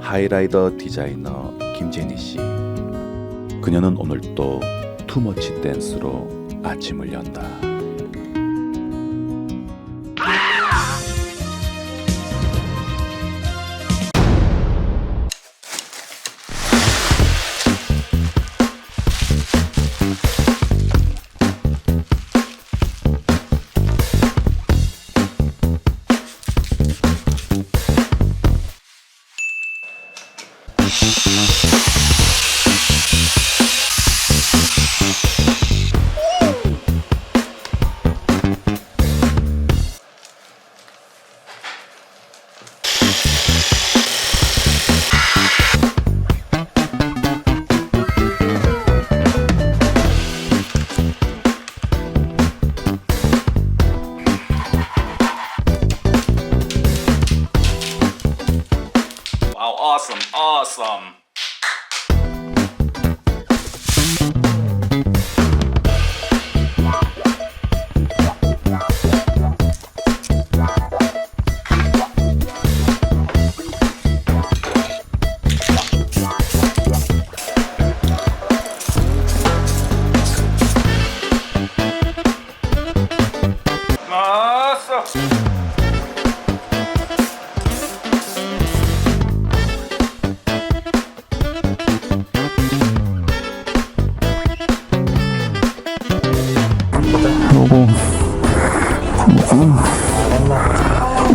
하이라이더 디자이너 김제니 씨. 그녀는 오늘 또 투머치 댄스로 아침을 연다. Awesome, awesome. Awesome. 여보,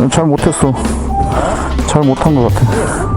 잘 못했어. 잘 못한 것 같아.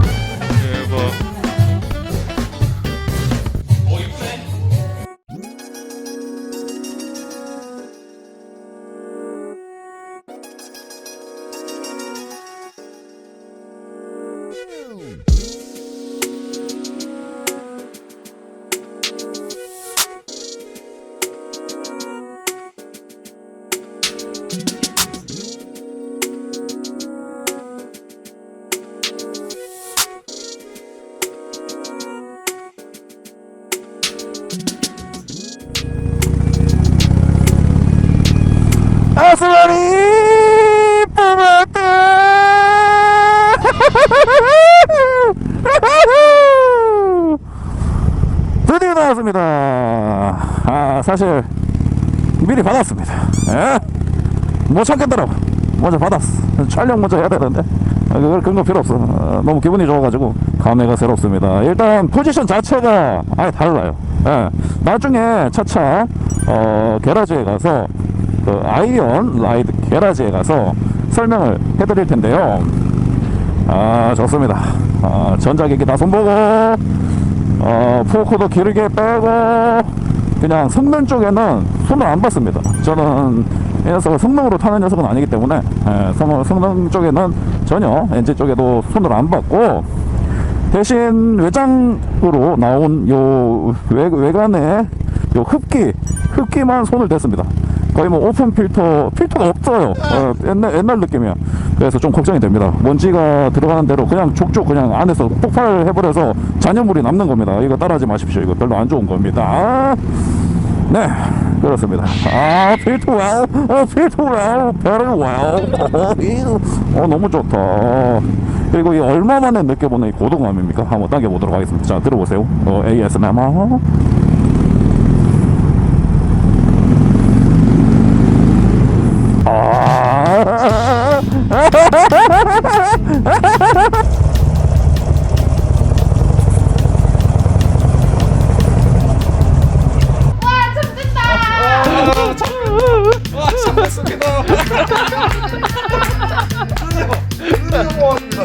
아스마리 뽑았다. 드디어 나왔습니다. 사실 미리 받았습니다. 못 참겠더라고. 먼저 받았어. 촬영 먼저 해야 되는데 그런 거 필요 없어. 너무 기분이 좋아가지고 감회가 새롭습니다. 일단 포지션 자체가 아예 달라요. 나중에 차차 게라지에 가서 그 아이언 라이드 게라지에 가서 설명을 해드릴 텐데요. 좋습니다. 전자기기 다 손보고, 포크도 길게 빼고, 그냥 성능 쪽에는 손을 안 봤습니다. 저는 이 녀석을 성능으로 타는 녀석은 아니기 때문에 성능 쪽에는 전혀 엔진 쪽에도 손을 안 봤고, 대신 외장으로 나온 요 외관에 요 흡기만 손을 댔습니다. 거의 뭐 오픈 필터가 없어요. 옛날 느낌이야. 그래서 좀 걱정이 됩니다. 먼지가 들어가는 대로 그냥 족족 그냥 안에서 폭발해버려서 잔여물이 남는 겁니다. 이거 따라하지 마십시오. 이거 별로 안 좋은 겁니다. 네, 그렇습니다. 필터 와우, 필터 와우, very well. 너무 좋다. 그리고 이 얼마 만에 느껴보는 이 고동감입니까? 한번 당겨보도록 하겠습니다. 자, 들어보세요. ASMR. 참았습니다.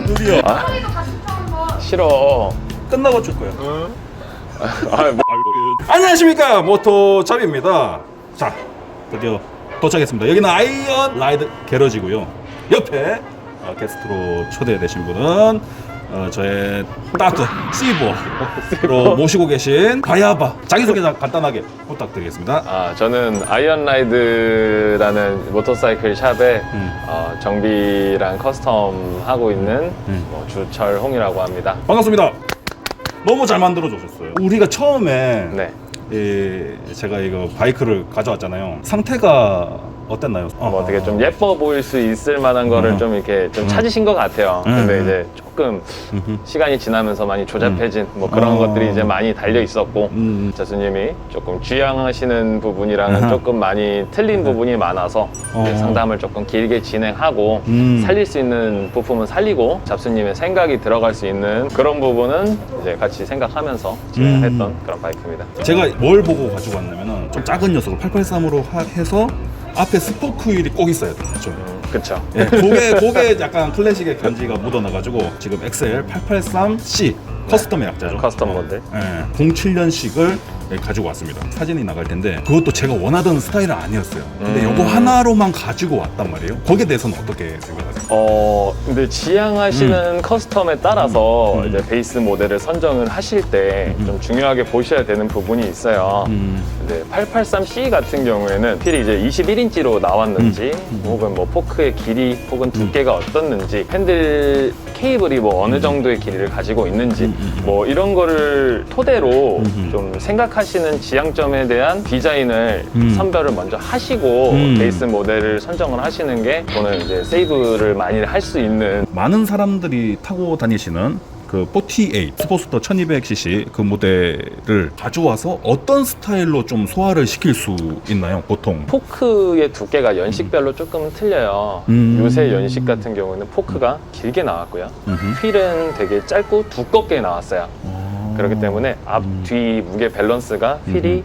드디어. 싫어. 끝나고 줄 거야. 안녕하십니까, 모토잡입니다. 자, 드디어 도착했습니다. 여기는 아이언 라이드 게러지고요. 옆에 게스트로 초대되신 분은 저의 따뜻 C보로 모시고 계신 바야바. 자기소개 간단하게 부탁드리겠습니다. 저는 아이언 라이드라는 모터사이클 샵에 정비랑 커스텀 하고 있는 주철홍이라고 합니다. 반갑습니다. 너무 잘 만들어 주셨어요. 우리가 처음에 네. 제가 이거 바이크를 가져왔잖아요. 상태가 어땠나요? 뭐 되게 좀 예뻐 보일 수 있을 만한 거를 좀 이렇게 좀 찾으신 것 같아요. 근데 이제 조금 조금 시간이 지나면서 많이 조잡해진 뭐 그런 것들이 이제 많이 달려 있었고 자수님이 조금 주양하시는 부분이랑은 조금 많이 틀린 부분이 많아서 이제 상담을 조금 길게 진행하고 살릴 수 있는 부품은 살리고 잡수님의 생각이 들어갈 수 있는 그런 부분은 이제 같이 생각하면서 진행했던 그런 바이크입니다. 제가 뭘 보고 가지고 왔냐면은 좀 작은 녀석을 883으로 해서 앞에 스포크 휠이 꼭 있어야 돼요. 좀. 그쵸. 예, 그게 약간 클래식의 간지가 묻어나가지고 지금 XL 883C 커스텀의 약자죠. 커스텀 모델. 예, 07년식을 가지고 왔습니다. 사진이 나갈 텐데 그것도 제가 원하던 스타일은 아니었어요. 근데 이거 하나로만 가지고 왔단 말이에요. 거기에 대해서는 어떻게 생각하세요? 근데 지향하시는 커스텀에 따라서 이제 베이스 모델을 선정을 하실 때 좀 중요하게 보셔야 되는 부분이 있어요. 근데 883C 같은 경우에는 필이 이제 21인치로 나왔는지 혹은 뭐 포크의 길이 혹은 두께가 어떻는지 핸들 케이블이 뭐 어느 정도의 길이를 가지고 있는지 뭐 이런 거를 토대로 좀 생각하시는 지향점에 대한 디자인을 선별을 먼저 하시고 베이스 모델을 선정을 하시는 게 저는 이제 세이브를 많이 할 수 있는 많은 사람들이 타고 다니시는 그 48 스포츠터 1200cc 그 모델을 가져와서 어떤 스타일로 좀 소화를 시킬 수 있나요? 보통 포크의 두께가 연식별로 조금 틀려요. 요새 연식 같은 경우는 포크가 길게 나왔고요. 휠은 되게 짧고 두껍게 나왔어요. 그렇기 때문에 앞, 뒤 무게 밸런스가 휠이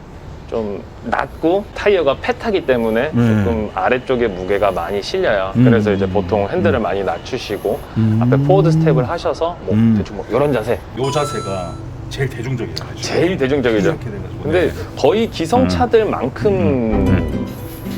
좀 낮고 타이어가 패타기 때문에 조금 아래쪽에 무게가 많이 실려요. 그래서 이제 보통 핸들을 많이 낮추시고 앞에 포워드 스텝을 하셔서 뭐 대충 뭐 이런 자세. 요 자세가 제일 대중적이에요. 제일 대중적이죠. 이렇게 돼가지고. 근데 거의 기성차들만큼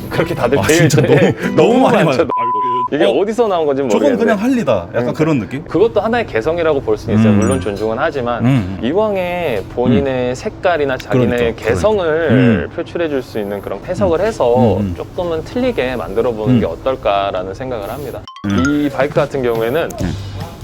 그렇게 다들 되어 진짜 있어요. 너무 많이 많죠. 많아요. 이게 어디서 나온 건지 저건 모르겠는데 그냥 할리다. 약간 그런 느낌? 그것도 하나의 개성이라고 볼 수는 있어요. 물론 존중은 하지만 이왕에 본인의 색깔이나 자기네 그러니까, 개성을 표출해 줄 수 있는 그런 해석을 해서 조금은 틀리게 만들어 보는 게 어떨까라는 생각을 합니다. 이 바이크 같은 경우에는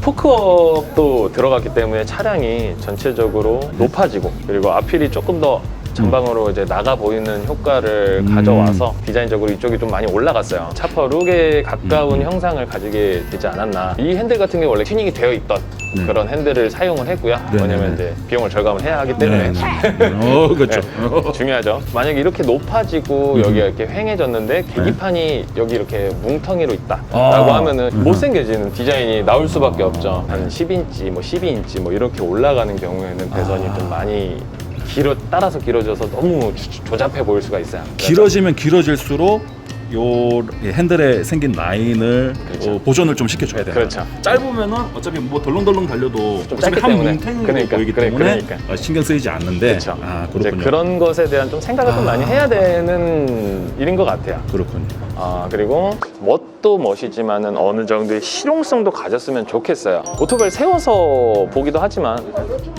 포크업도 들어갔기 때문에 차량이 전체적으로 높아지고 그리고 앞휠이 조금 더 전방으로 이제 나가 보이는 효과를 가져와서 디자인적으로 이쪽이 좀 많이 올라갔어요. 차퍼 룩에 가까운 형상을 가지게 되지 않았나. 이 핸들 같은 경우 원래 튜닝이 되어 있던 그런 핸들을 사용을 했고요. 왜냐면 이제 비용을 절감을 해야 하기 때문에 그렇죠. 중요하죠. 만약에 이렇게 높아지고 여기가 이렇게 휑해졌는데 계기판이 여기 이렇게 뭉텅이로 있다라고 하면은 못생겨지는 디자인이 나올 수밖에 없죠. 한 10인치, 뭐 12인치 뭐 이렇게 올라가는 경우에는 배선이 좀 많이 따라서 길어져서 너무 조잡해 보일 수가 있어요. 길어지면 길어질수록 요 핸들에 생긴 라인을 그렇죠. 보존을 좀 시켜줘야 돼요. 그렇죠. 짧으면은 어차피 뭐 덜렁덜렁 달려도 좀 어차피 짧기 한 때문에. 뭉탱이로 보이기 때문에 그러니까. 신경 쓰이지 않는데 그렇죠. 이제 그렇군요. 그런 것에 대한 좀 생각을 좀 많이 해야 되는 일인 것 같아요. 그렇군요. 그리고 멋도 멋이지만은 어느 정도의 실용성도 가졌으면 좋겠어요. 오토바이를 세워서 보기도 하지만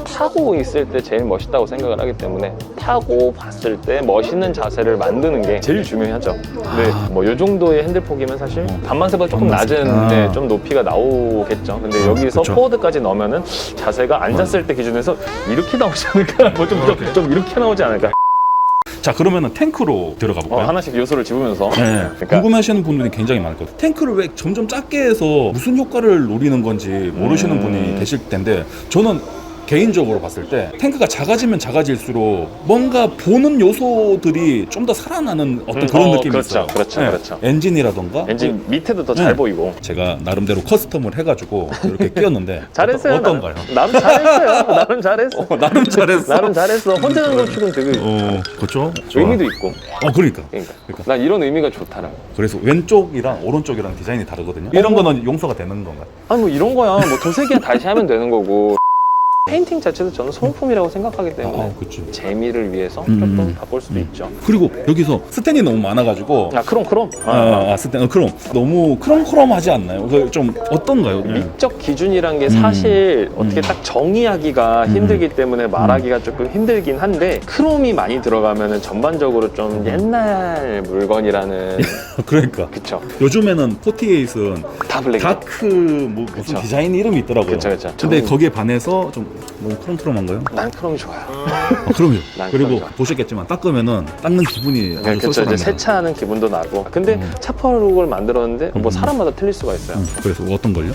타고 있을 때 제일 멋있다고 생각을 하기 때문에 타고 봤을 때 멋있는 자세를 만드는 게 제일 중요하죠. 근데 뭐 요 정도의 핸들 폭이면 사실 반만세보다 조금 낮은 좀 높이가 나오겠죠. 근데 여기서 그쵸. 포워드까지 넣으면은 자세가 앉았을 때 기준에서 이렇게 나오지 않을까? 뭐 좀 이렇게 나오지 않을까? 자, 그러면은 탱크로 들어가 볼까요? 하나씩 요소를 집으면서 네. 그러니까 궁금해하시는 분들이 굉장히 많을 거예요. 탱크를 왜 점점 작게 해서 무슨 효과를 노리는 건지 모르시는 분이 계실 텐데 저는 개인적으로 봤을 때 탱크가 작아지면 작아질수록 뭔가 보는 요소들이 좀 더 살아나는 어떤 그런 느낌이 그렇죠, 있어요. 그렇죠. 엔진이라던가 엔진 밑에도 더 잘 보이고. 제가 나름대로 커스텀을 해가지고 이렇게 끼웠는데 잘했어요. 어떤가요? 나름 잘했어요. 나름 잘했어. 나름 잘했어. 나름 잘했어. 혼자 하는 건 치곤 되게 그렇죠. 좋아. 의미도 있고. 그러니까. 그러니까. 난 이런 의미가 좋더라고. 그래서 왼쪽이랑 오른쪽이랑 디자인이 다르거든요. 이런 거는 용서가 되는 건가요? 아니 뭐 이런 거야. 뭐 도색이야 다시 하면 되는 거고. 페인팅 자체도 저는 소모품이라고 생각하기 때문에 그치. 재미를 위해서 조금 바꿀 수도 있죠. 그리고 여기서 스텐이 너무 많아가지고 크롬. 스텐 크롬 너무 크롬하지 않나요? 그 좀 어떤가요? 미적 기준이란 게 사실 어떻게 딱 정의하기가 힘들기 때문에 말하기가 조금 힘들긴 한데 크롬이 많이 들어가면은 전반적으로 좀 옛날 물건이라는 그러니까 그쵸. 요즘에는 48은 다 블랙. 다크 뭐 무슨 그쵸. 디자인 이름이 있더라고요. 그쵸. 근데 거기에 반해서 좀 너무 크롬크롬한가요? 난 크롬이 좋아요. 그럼요. 난 그리고 크롬 좋아. 보셨겠지만 닦으면은 닦는 기분이 아주 그렇죠. 이제 쏠쏠합니다. 세차하는 기분도 나고. 근데 차퍼룩을 만들었는데 뭐 사람마다 틀릴 수가 있어요. 그래서 어떤 걸요?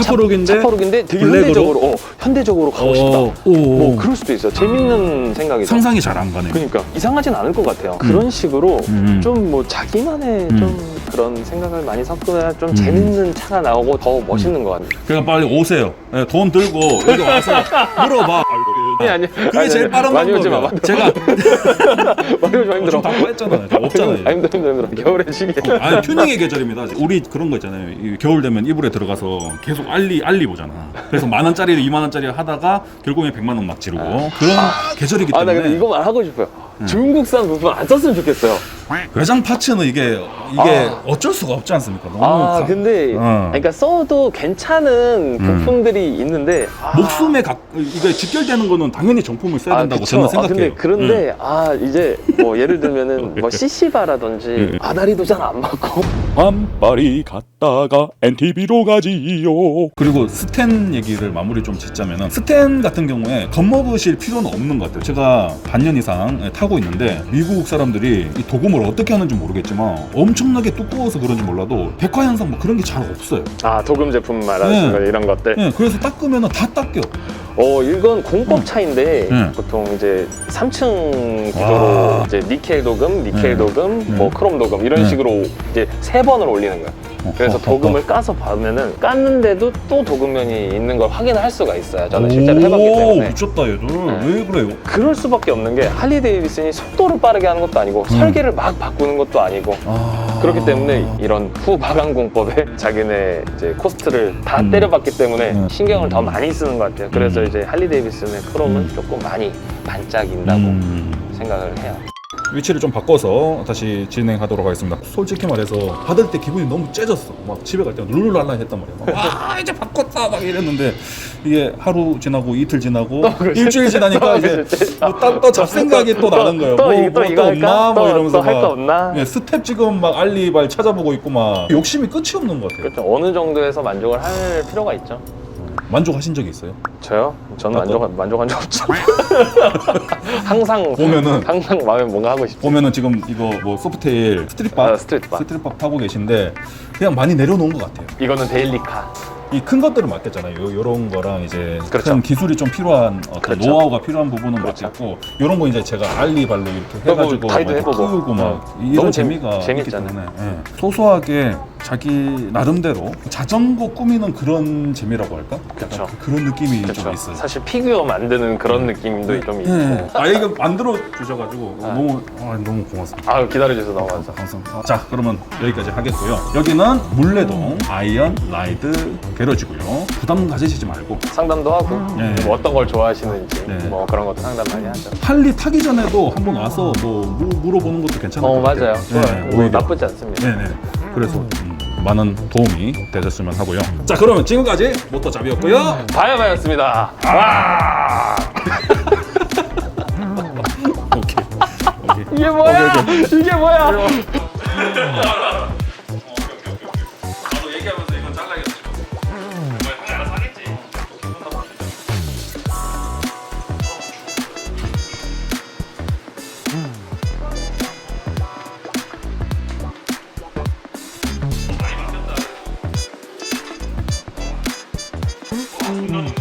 차포록인데 되게 블랙으로? 현대적으로 가고 싶다. 오. 뭐 그럴 수도 있어요. 재밌는 생각이죠. 상상이 잘 안 가네요. 그러니까 이상하진 않을 것 같아요. 그런 식으로 좀 뭐 자기만의 좀 그런 생각을 많이 섞어야 좀 재밌는 차가 나오고 더 멋있는 것 같아요. 그러니까 빨리 오세요. 네, 돈 들고 여기 와서 물어봐. 아니 그게 제일 빠른 많이 오지 마. 방법이야. 제가 많이 오지 마. 힘들어. 좀 바꿔 했잖아요. 없잖아요. 아, 힘들어. 겨울에 시기에. 아니 튜닝의 계절입니다. 우리 그런 거 있잖아요. 이 겨울 되면 이불에 들어가서 계속 알리 보잖아. 그래서 10,000원짜리를 20,000원짜리 하다가 결국에 100만 원 막 지르고 그런 계절이기 나 때문에. 근데 이거만 하고 싶어요. 중국산 부품 안 썼으면 좋겠어요. 외장 파츠는 이게 어쩔 수가 없지 않습니까? 너무 근데 그러니까 써도 괜찮은 부품들이 있는데 목숨에 이게 직결되는 거는 당연히 정품을 써야 된다고 그쵸. 저는 생각해요. 그런데 이제 뭐 예를 들면은 뭐 CC바라든지 아다리도 잘 안 맞고 완빨이 갔다가 NTV로 가지요. 그리고 스텐 얘기를 마무리 좀 짓자면은 스텐 같은 경우에 겁먹으실 필요는 없는 것 같아요. 제가 반년 이상 타고 있는데 미국 사람들이 이 도금을 어떻게 하는지 모르겠지만 엄청나게 두꺼워서 그런지 몰라도 백화 현상 뭐 그런 게 잘 없어요. 도금 제품 말하는 거 이런 것들. 네, 그래서 닦으면 다 닦여. 이건 공법 차인데 보통 이제 3층 구조로 이제 니켈 도금, 뭐 크롬 도금 이런 식으로 이제 3번을 올리는 거야. 그래서 도금을 까서 봐면은 깠는데도 또 도금면이 있는 걸 확인할 수가 있어요. 저는 실제로 해봤기 때문에. 미쳤다 얘들. 왜 그래요? 그럴 수밖에 없는 게 할리 데이비슨이 속도를 빠르게 하는 것도 아니고 설계를 막 바꾸는 것도 아니고 그렇기 때문에 이런 후마감 공법에 자기네 이제 코스트를 다 때려봤기 때문에 신경을 더 많이 쓰는 것 같아요. 그래서 이제 할리 데이비슨의 크롬은 조금 많이 반짝인다고 생각을 해요. 위치를 좀 바꿔서 다시 진행하도록 하겠습니다. 솔직히 말해서 받을 때 기분이 너무 째졌어. 막 집에 갈 때 룰루랄라 했단 말이야. 와 이제 바꿨다 막 이랬는데 이게 하루 지나고 이틀 지나고 일주일 지나니까 이제 또 잡생각이 또 나는 거예요. 또 이거 없나? 할까? 뭐 이러면서 할 거 없나? 예, 스텝 지금 막 알리발 찾아보고 있고 막 욕심이 끝이 없는 것 같아요. 그렇죠. 어느 정도에서 만족을 할 필요가 있죠. 만족하신 적이 있어요? 저요? 저는 만족한 적 없죠. 항상 마음에 뭔가 하고 싶죠. 보면은 지금 이거 뭐 소프테일 스트릿박 타고 계신데 그냥 많이 내려놓은 것 같아요. 이거는 데일리카. 이 큰 것들은 맞겠잖아요. 요런 거랑 이제 그렇죠. 큰 기술이 좀 필요한 어떤 그렇죠. 노하우가 필요한 부분은 그렇죠. 맞겠고 요런 거 이제 제가 알리발로 이렇게 해가지고 가이드 막 해보고. 키우고 막 이런 너무 재미가 있기 재밌잖아요. 때문에 소소하게 자기 나름대로 자전거 꾸미는 그런 재미라고 할까? 그렇죠. 그런 느낌이 좀 그렇죠. 있어요. 사실 피규어 만드는 그런 느낌도 좀 있고. 이거 만들어 주셔가지고 너무 고맙습니다. 기다려주셔서 너무 감사합니다. 감사합니다. 자, 그러면 여기까지 하겠고요. 여기는 물레동 아이언 라이드 게러지고요. 부담 가지시지 말고 상담도 하고 뭐 어떤 걸 좋아하시는지 네. 뭐 그런 것도 상담 많이 하죠. 할리 타기 전에도 한번 와서 뭐 물어보는 것도 괜찮을 것 같아요. 맞아요. 좋아요. 뭐 오히려. 나쁘지 않습니다. 네네. 그래서 많은 도움이 되셨으면 하고요. 자, 그러면 지금까지 모터잡이였고요. 바야바였습니다. 오케이. 이게 뭐야? 이게 뭐야? 나도 얘기하면서 이건 잘라야겠어. 알아서 하겠지. 많이 바뀌었다.